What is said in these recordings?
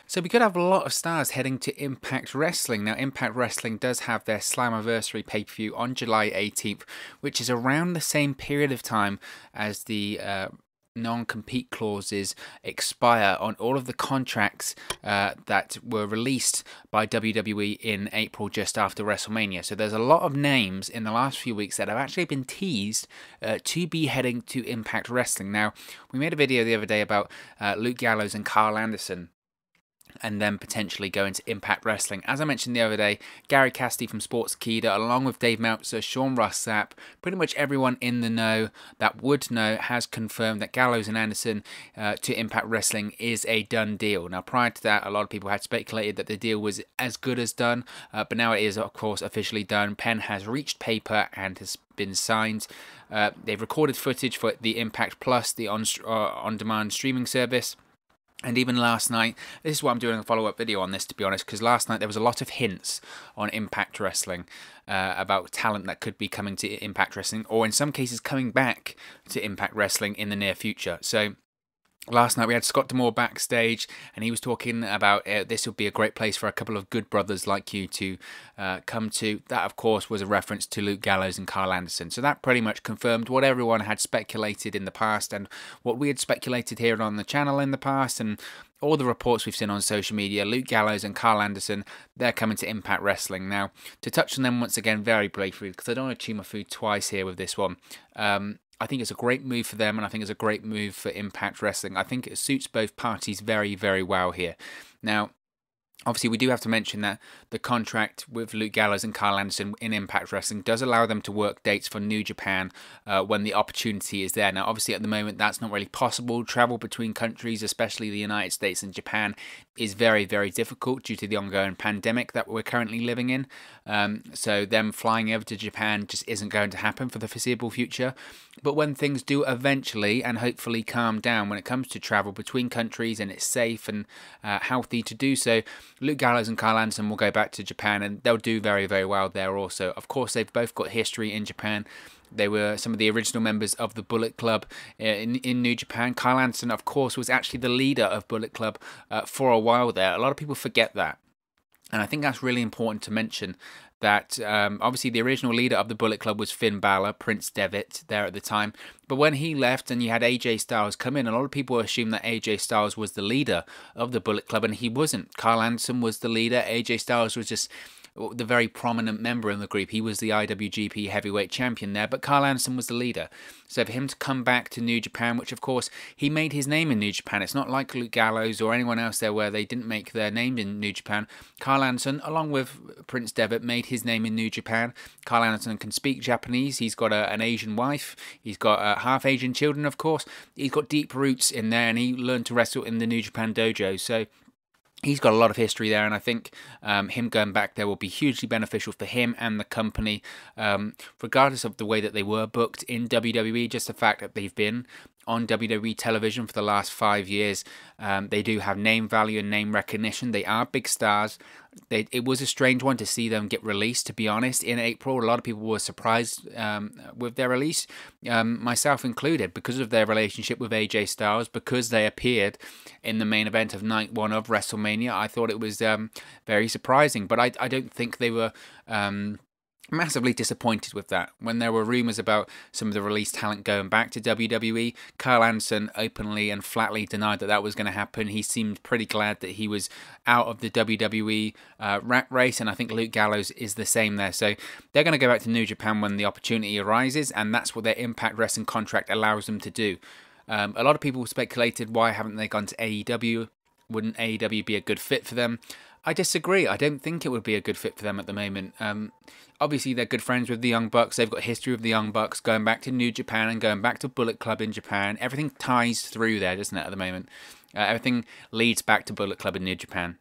So we could have a lot of stars heading to Impact Wrestling. Now, Impact Wrestling does have their Slammiversary pay-per-view on July 18th, which is around the same period of time as the non-compete clauses expire on all of the contracts that were released by WWE in April just after WrestleMania. So there's a lot of names in the last few weeks that have actually been teased to be heading to Impact Wrestling. Now, we made a video the other day about Luke Gallows and Karl Anderson and then potentially going to Impact Wrestling. As I mentioned the other day, Gary Cassidy from Sportskeeda, along with Dave Meltzer, Sean Ross Sapp, pretty much everyone in the know that would know has confirmed that Gallows and Anderson to Impact Wrestling is a done deal. Now, prior to that, a lot of people had speculated that the deal was as good as done, but now it is, of course, officially done. Pen has reached paper and has been signed. They've recorded footage for the Impact Plus, the on-demand streaming service. And even last night, this is why I'm doing a follow-up video on this, to be honest, because last night there was a lot of hints on Impact Wrestling about talent that could be coming to Impact Wrestling, or in some cases coming back to Impact Wrestling in the near future. So last night we had Scott D'Amore backstage, and he was talking about this would be a great place for a couple of good brothers like you to come to. That, of course, was a reference to Luke Gallows and Karl Anderson. So that pretty much confirmed what everyone had speculated in the past and what we had speculated here on the channel in the past, and all the reports we've seen on social media. Luke Gallows and Karl Anderson, they're coming to Impact Wrestling. Now, to touch on them once again very briefly, because I don't want to chew my food twice here with this one. I think it's a great move for them, and I think it's a great move for Impact Wrestling. I think it suits both parties very, very well here. Now, obviously, we do have to mention that the contract with Luke Gallows and Karl Anderson in Impact Wrestling does allow them to work dates for New Japan when the opportunity is there. Now, obviously, at the moment, that's not really possible. Travel between countries, especially the United States and Japan, is very, very difficult due to the ongoing pandemic that we're currently living in. So them flying over to Japan just isn't going to happen for the foreseeable future. But when things do eventually and hopefully calm down when it comes to travel between countries and it's safe and healthy to do so, Luke Gallows and Karl Anderson will go back to Japan, and they'll do very, very well there also. Of course, they've both got history in Japan. They were some of the original members of the Bullet Club in New Japan. Karl Anderson, of course, was actually the leader of Bullet Club for a while there. A lot of people forget that. And I think that's really important to mention, that obviously the original leader of the Bullet Club was Finn Balor, Prince Devitt, there at the time. But when he left and you had AJ Styles come in, a lot of people assumed that AJ Styles was the leader of the Bullet Club, and he wasn't. Karl Anderson was the leader. AJ Styles was just the very prominent member in the group. He was the IWGP Heavyweight Champion there, but Karl Anderson was the leader. So for him to come back to New Japan, which of course he made his name in New Japan. It's not like Luke Gallows or anyone else there where they didn't make their name in New Japan. Karl Anderson, along with Prince Devitt, made his name in New Japan. Karl Anderson can speak Japanese. He's got an Asian wife. He's got half Asian children, of course. He's got deep roots in there, and he learned to wrestle in the New Japan dojo. So he's got a lot of history there, and I think him going back there will be hugely beneficial for him and the company, regardless of the way that they were booked in WWE. Just the fact that they've been on WWE television for the last 5 years, they do have name value and name recognition. They are big stars. It was a strange one to see them get released, to be honest, in April. A lot of people were surprised with their release, myself included, because of their relationship with AJ Styles, because they appeared in the main event of Night 1 of WrestleMania. I thought it was very surprising, but I don't think they were massively disappointed with that. When there were rumours about some of the released talent going back to WWE, Karl Anderson openly and flatly denied that that was going to happen. He seemed pretty glad that he was out of the WWE rat race, and I think Luke Gallows is the same there. So they're going to go back to New Japan when the opportunity arises, and that's what their Impact Wrestling contract allows them to do. A lot of people speculated, why haven't they gone to AEW? Wouldn't AEW be a good fit for them? I disagree. I don't think it would be a good fit for them at the moment. Obviously, they're good friends with the Young Bucks. They've got history with the Young Bucks, going back to New Japan and going back to Bullet Club in Japan. Everything ties through there, doesn't it, at the moment? Everything leads back to Bullet Club in New Japan.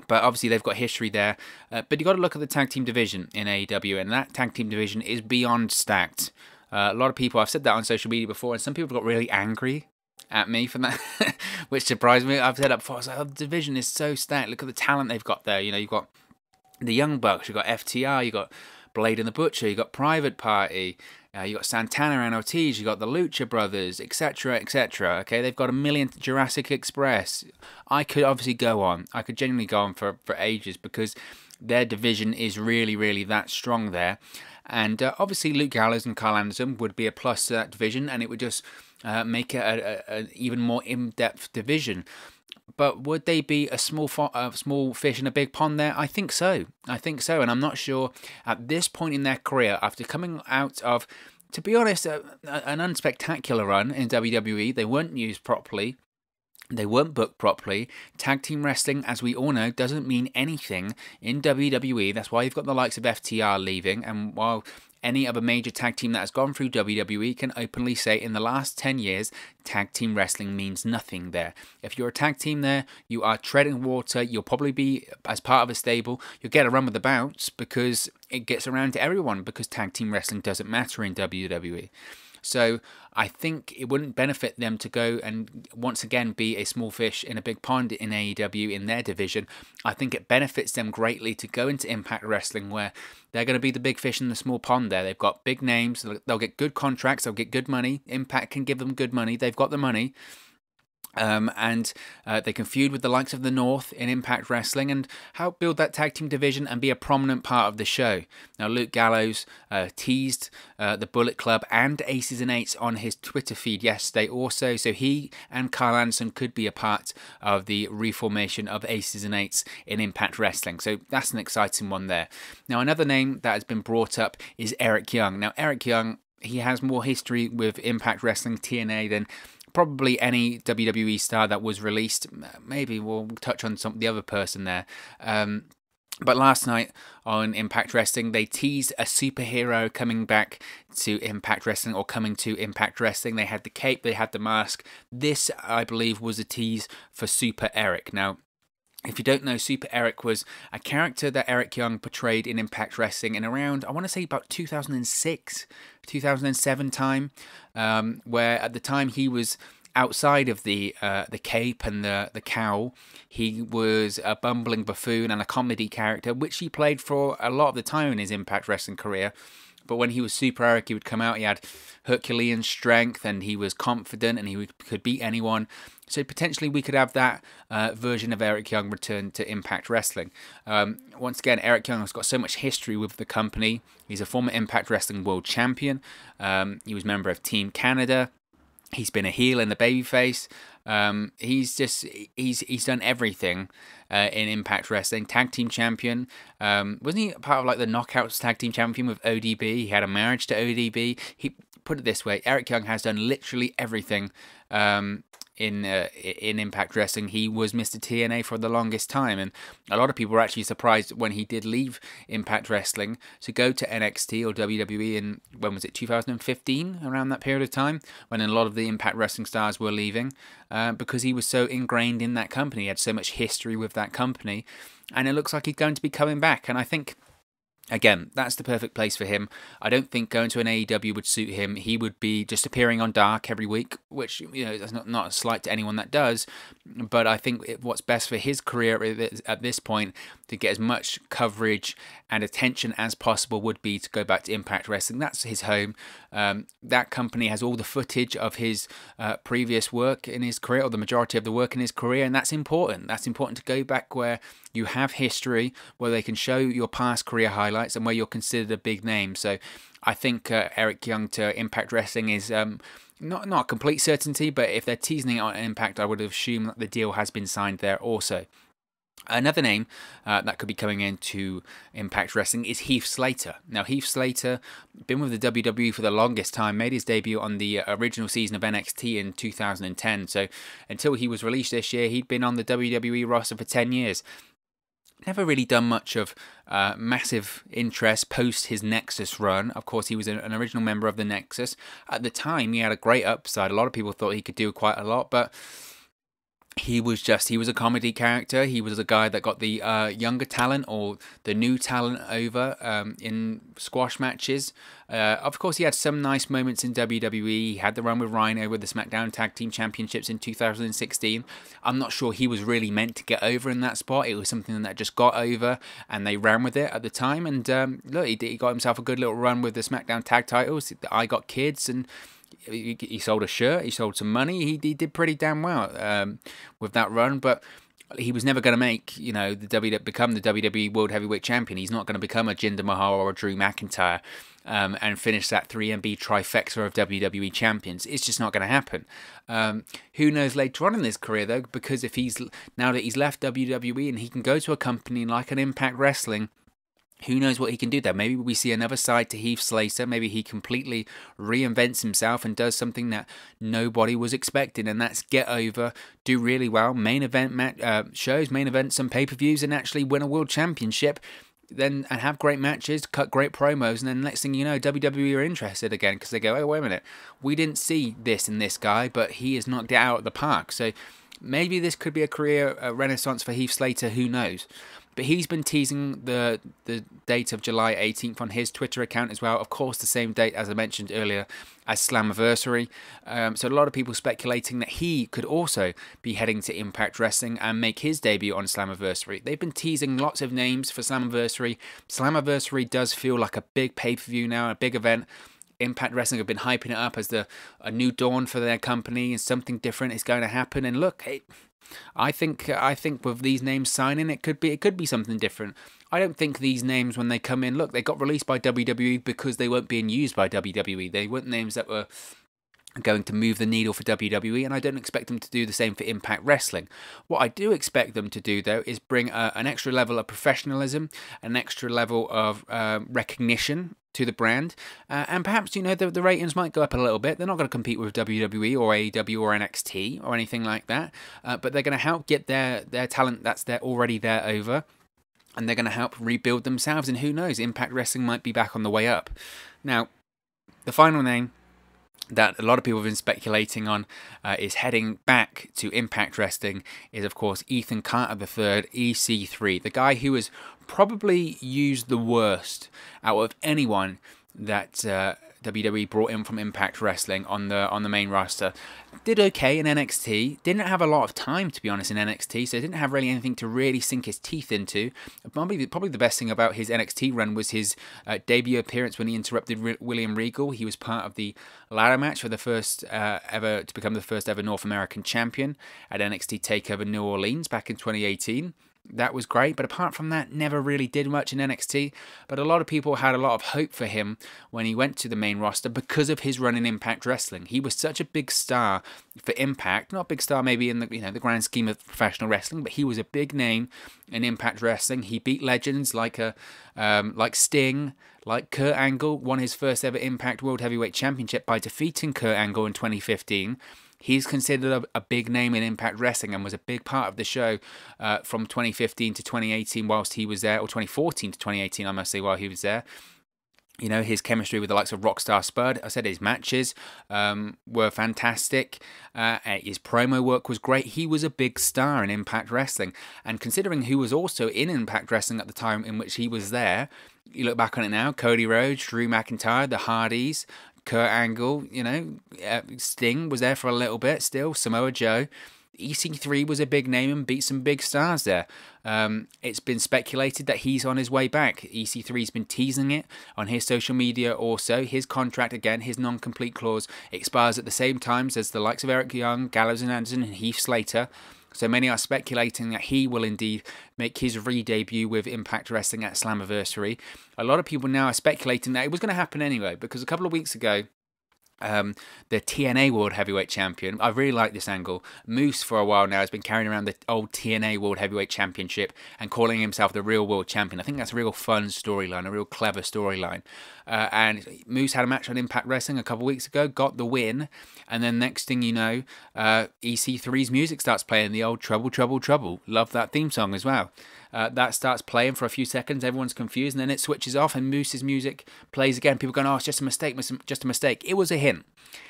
But obviously, they've got history there. But you've got to look at the tag team division in AEW, and that tag team division is beyond stacked. A lot of people, I've said that on social media before, and some people got really angry at me for that, which surprised me. I've said that before. I was like, oh, the division is so stacked. Look at the talent they've got there. You know, you've got the Young Bucks, you've got FTR, you've got Blade and the Butcher, you've got Private Party, You got Santana and Ortiz, you got the Lucha Brothers, etc., etc. Okay, they've got a million. Jurassic Express. I could obviously go on. I could genuinely go on for ages because their division is really, really that strong there. And obviously, Luke Gallows and Karl Anderson would be a plus to that division, and it would just make it an even more in-depth division. But would they be a small fish in a big pond there? I think so. I think so. And I'm not sure at this point in their career, after coming out of, to be honest, an unspectacular run in WWE, they weren't used properly. They weren't booked properly. Tag team wrestling, as we all know, doesn't mean anything in WWE. That's why you've got the likes of FTR leaving. And while any other major tag team that has gone through WWE can openly say in the last 10 years, tag team wrestling means nothing there. If you're a tag team there, you are treading water. You'll probably be, as part of a stable, you'll get a run with the bounce because it gets around to everyone because tag team wrestling doesn't matter in WWE. So I think it wouldn't benefit them to go and once again be a small fish in a big pond in AEW in their division. I think it benefits them greatly to go into Impact Wrestling where they're going to be the big fish in the small pond there. They've got big names. They'll get good contracts. They'll get good money. Impact can give them good money. They've got the money. And they can feud with the likes of the North in Impact Wrestling and help build that tag team division and be a prominent part of the show. Now, Luke Gallows teased the Bullet Club and Aces and Eights on his Twitter feed yesterday also, so he and Karl Anderson could be a part of the reformation of Aces and Eights in Impact Wrestling. So that's an exciting one there. Now, another name that has been brought up is Eric Young. Now, Eric Young, he has more history with Impact Wrestling TNA than probably any WWE star that was released. Maybe we'll touch on the other person there. But last night on Impact Wrestling, they teased a superhero coming back to Impact Wrestling or coming to Impact Wrestling. They had the cape, they had the mask. This, I believe, was a tease for Super Eric. Now, if you don't know, Super Eric was a character that Eric Young portrayed in Impact Wrestling in around, I want to say about 2006, 2007 time, where at the time he was outside of the cape and the cowl. He was a bumbling buffoon and a comedy character, which he played for a lot of the time in his Impact Wrestling career. But when he was Super Eric, he would come out, he had Herculean strength, and he was confident, and he could beat anyone. So potentially we could have that version of Eric Young return to Impact Wrestling. Once again, Eric Young has got so much history with the company. He's a former Impact Wrestling World Champion. He was a member of Team Canada. He's been a heel and a babyface. He's done everything in Impact Wrestling. Tag Team Champion. Wasn't he part of like the Knockouts Tag Team Champion with ODB? He had a marriage to ODB. He put it this way: Eric Young has done literally everything in Impact Wrestling. He was Mr. TNA for the longest time, and a lot of people were actually surprised when he did leave Impact Wrestling to go to NXT or WWE in, when was it, 2015, around that period of time, when a lot of the Impact Wrestling stars were leaving, because he was so ingrained in that company. He had so much history with that company, and it looks like he's going to be coming back, and I think, again, that's the perfect place for him. I don't think going to an AEW would suit him. He would be just appearing on Dark every week, which, you know, that's not a slight to anyone that does. But I think what's best for his career at this point, to get as much coverage and attention as possible, would be to go back to Impact Wrestling. That's his home. That company has all the footage of his previous work in his career, or the majority of the work in his career, and that's important. That's important to go back where you have history, where they can show your past career highlights and where you're considered a big name. So I think Eric Young to Impact Wrestling is not a complete certainty, but if they're teasing it on Impact, I would assume that the deal has been signed there also. Another name that could be coming into Impact Wrestling is Heath Slater. Now, Heath Slater, been with the WWE for the longest time, made his debut on the original season of NXT in 2010. So until he was released this year, he'd been on the WWE roster for 10 years. Never really done much of massive interest post his Nexus run. Of course, he was an original member of the Nexus. At the time, he had a great upside. A lot of people thought he could do quite a lot, but he was a comedy character. He was a guy that got the younger talent or the new talent over in squash matches. Of course, he had some nice moments in WWE. He had the run with Rhino with the SmackDown Tag Team Championships in 2016. I'm not sure he was really meant to get over in that spot. It was something that just got over, and they ran with it at the time. And look, he got himself a good little run with the SmackDown Tag titles. I Got Kids, and he sold a shirt, he sold some money, he did pretty damn well with that run, but he was never going to make, become the WWE World Heavyweight Champion. He's not going to become a Jinder Mahal or a Drew McIntyre and finish that 3MB trifecta of WWE champions. It's just not going to happen. Who knows later on in his career, though, because now that he's left WWE and he can go to a company like an Impact Wrestling, who knows what he can do there? Maybe we see another side to Heath Slater. Maybe he completely reinvents himself and does something that nobody was expecting, and that's get over, do really well, main event shows, main events, some pay-per-views, and actually win a world championship. And have great matches, cut great promos, and then next thing you know, WWE are interested again because they go, oh, wait a minute, we didn't see this in this guy, but he has knocked it out of the park. So maybe this could be a career renaissance for Heath Slater, who knows? But he's been teasing the date of July 18th on his Twitter account as well. Of course, the same date, as I mentioned earlier, as Slammiversary. So a lot of people speculating that he could also be heading to Impact Wrestling and make his debut on Slammiversary. They've been teasing lots of names for Slammiversary. Slammiversary does feel like a big pay-per-view now, a big event. Impact Wrestling have been hyping it up as a new dawn for their company, and something different is going to happen. And look, I think with these names signing, it could be something different. I don't think these names, when they come in, look, they got released by WWE because they weren't being used by WWE. They weren't names that were going to move the needle for WWE, and I don't expect them to do the same for Impact Wrestling. What I do expect them to do, though, is bring an extra level of professionalism, an extra level of recognition to the brand, and perhaps, the ratings might go up a little bit. They're not going to compete with WWE or AEW or NXT or anything like that, but they're going to help get their talent that's already there over, and they're going to help rebuild themselves, and who knows, Impact Wrestling might be back on the way up. Now, the final name that a lot of people have been speculating on is heading back to Impact Wrestling is, of course, Ethan Carter III, EC3, the guy who has probably used the worst out of anyone that WWE brought in from Impact Wrestling on the main roster. Did okay in NXT. Didn't have a lot of time, to be honest, in NXT, so didn't have really anything to really sink his teeth into. Probably the best thing about his NXT run was his debut appearance when he interrupted William Regal. He was part of the ladder match for the first ever to become the first ever North American champion at NXT TakeOver New Orleans back in 2018. That was great, but apart from that, never really did much in NXT. But a lot of people had a lot of hope for him when he went to the main roster because of his run in Impact Wrestling. He was such a big star for Impact, not a big star maybe in the grand scheme of professional wrestling, but he was a big name in Impact Wrestling. He beat legends like Sting, like Kurt Angle, won his first ever Impact World Heavyweight Championship by defeating Kurt Angle in 2015. He's considered a big name in Impact Wrestling and was a big part of the show from 2015 to 2018 whilst he was there, or 2014 to 2018, I must say, while he was there. His chemistry with the likes of Rockstar Spud, I said his matches were fantastic. His promo work was great. He was a big star in Impact Wrestling. And considering who was also in Impact Wrestling at the time in which he was there, you look back on it now, Cody Rhodes, Drew McIntyre, the Hardys, Kurt Angle, Sting was there for a little bit still, Samoa Joe. EC3 was a big name and beat some big stars there. It's been speculated that he's on his way back. EC3's been teasing it on his social media also. His contract, again, his non-complete clause, expires at the same times as the likes of Eric Young, Gallows and Anderson, and Heath Slater. So many are speculating that he will indeed make his re-debut with Impact Wrestling at Slammiversary. A lot of people now are speculating that it was going to happen anyway, because a couple of weeks ago, the TNA World Heavyweight Champion, I really like this angle. Moose for a while now has been carrying around the old TNA World Heavyweight Championship and calling himself the real world champion. I think that's a real fun storyline, a real clever storyline. And Moose had a match on Impact Wrestling a couple of weeks ago, got the win, and then next thing you know, EC3's music starts playing, the old Trouble, Trouble, Trouble. Love that theme song as well. that starts playing for a few seconds. Everyone's confused, and then it switches off, and Moose's music plays again. People going, "Oh, it's just a mistake, just a mistake." It was a hint.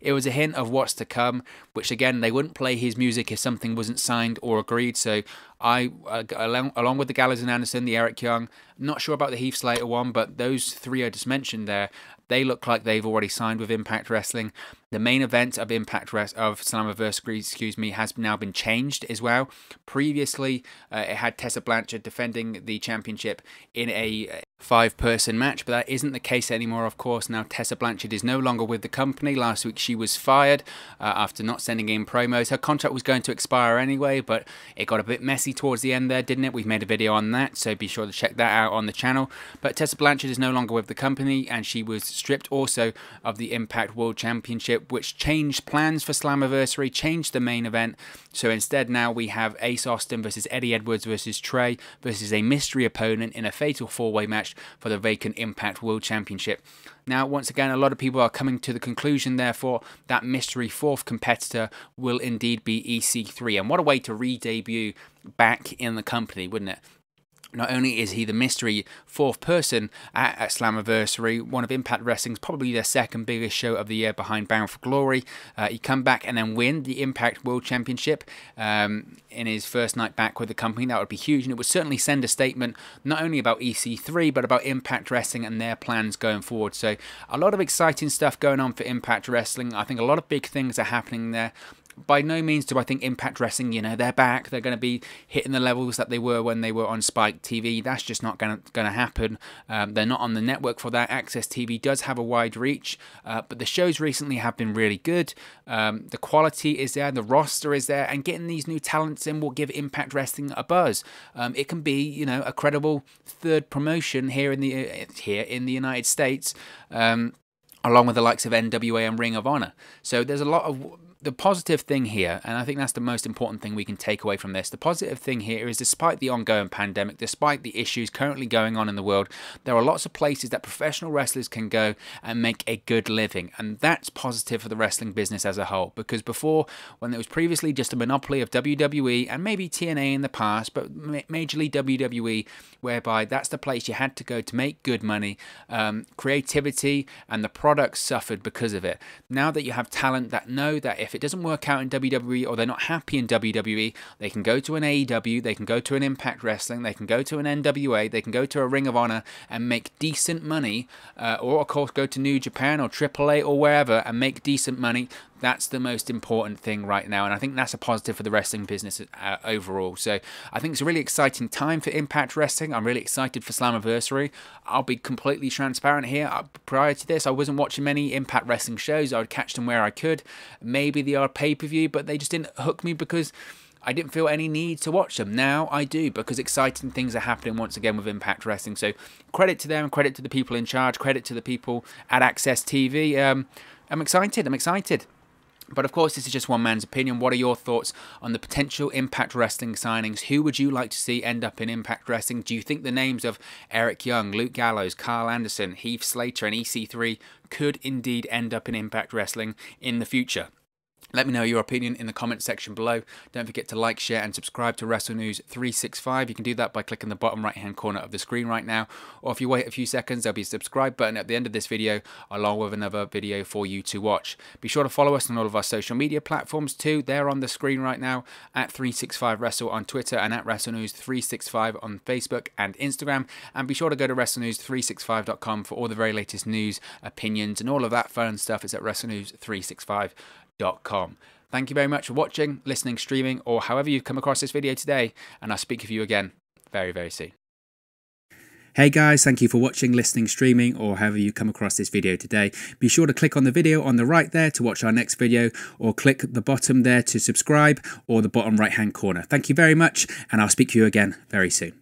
It was a hint of what's to come, which again, they wouldn't play his music if something wasn't signed or agreed. So I, along with the Gallows and Anderson, the Eric Young, not sure about the Heath Slater one, but those three I just mentioned there, they look like they've already signed with Impact Wrestling. The main event of Slammiversary, has now been changed as well. Previously, it had Tessa Blanchard defending the championship in a 5-person match, but that isn't the case anymore, of course. Now Tessa Blanchard is no longer with the company. Last week she was fired after not sending in promos. Her contract was going to expire anyway, but it got a bit messy towards the end there, didn't it? We've made a video on that, so be sure to check that out on the channel. But Tessa Blanchard is no longer with the company, and she was stripped also of the Impact World Championship, which changed plans for Slammiversary, changed the main event. So instead now we have Ace Austin versus Eddie Edwards versus Trey versus a mystery opponent in a fatal 4-way match for the vacant Impact World Championship. Now, once again, a lot of people are coming to the conclusion, therefore, that mystery 4th competitor will indeed be EC3. And what a way to re-debut back in the company, wouldn't it? Not only is he the mystery 4th person at Slammiversary, one of Impact Wrestling's probably their 2nd biggest show of the year behind Bound for Glory. He come back and then win the Impact World Championship in his first night back with the company. That would be huge, and it would certainly send a statement not only about EC3 but about Impact Wrestling and their plans going forward. So a lot of exciting stuff going on for Impact Wrestling. I think a lot of big things are happening there. By no means do I think Impact Wrestling, they're back. They're going to be hitting the levels that they were when they were on Spike TV. That's just not going to happen. They're not on the network for that. Access TV does have a wide reach, but the shows recently have been really good. The quality is there, the roster is there, and getting these new talents in will give Impact Wrestling a buzz. It can be, a credible 3rd promotion here in the United States, along with the likes of NWA and Ring of Honor. So there's a lot of the positive thing here, and I think that's the most important thing we can take away from this. The positive thing here is, despite the ongoing pandemic, despite the issues currently going on in the world, there are lots of places that professional wrestlers can go and make a good living, and that's positive for the wrestling business as a whole. Because before, when it was previously just a monopoly of WWE and maybe TNA in the past, but majorly WWE, whereby that's the place you had to go to make good money, creativity and the products suffered because of it. Now that you have talent that know that if it doesn't work out in WWE or they're not happy in WWE, they can go to an AEW, they can go to an Impact Wrestling, they can go to an NWA, they can go to a Ring of Honor and make decent money, or of course go to New Japan or AAA or wherever and make decent money. That's the most important thing right now, and I think that's a positive for the wrestling business overall. So I think it's a really exciting time for Impact Wrestling. I'm really excited for Slammiversary. I'll be completely transparent here. Prior to this, I wasn't watching many Impact Wrestling shows. I would catch them where I could. Maybe the odd pay-per-view, but they just didn't hook me because I didn't feel any need to watch them. Now I do, because exciting things are happening once again with Impact Wrestling. So credit to them, credit to the people in charge, credit to the people at Access TV. I'm excited. But of course, this is just one man's opinion. What are your thoughts on the potential Impact Wrestling signings? Who would you like to see end up in Impact Wrestling? Do you think the names of Eric Young, Luke Gallows, Karl Anderson, Heath Slater and EC3 could indeed end up in Impact Wrestling in the future? Let me know your opinion in the comment section below. Don't forget to like, share and subscribe to WrestleNews 365. You can do that by clicking the bottom right hand corner of the screen right now, or if you wait a few seconds, there'll be a subscribe button at the end of this video along with another video for you to watch. Be sure to follow us on all of our social media platforms too. They're on the screen right now, at 365Wrestle on Twitter and at WrestleNews 365 on Facebook and Instagram. And be sure to go to WrestleNews365.com for all the very latest news, opinions and all of that fun stuff. It's at WrestleNews365.com. Thank you very much for watching, listening, streaming, or however you've come across this video today, and I'll speak with you again very, very soon. Hey guys, thank you for watching, listening, streaming, or however you come across this video today. Be sure to click on the video on the right there to watch our next video, or click the bottom there to subscribe, or the bottom right hand corner. Thank you very much, and I'll speak to you again very soon.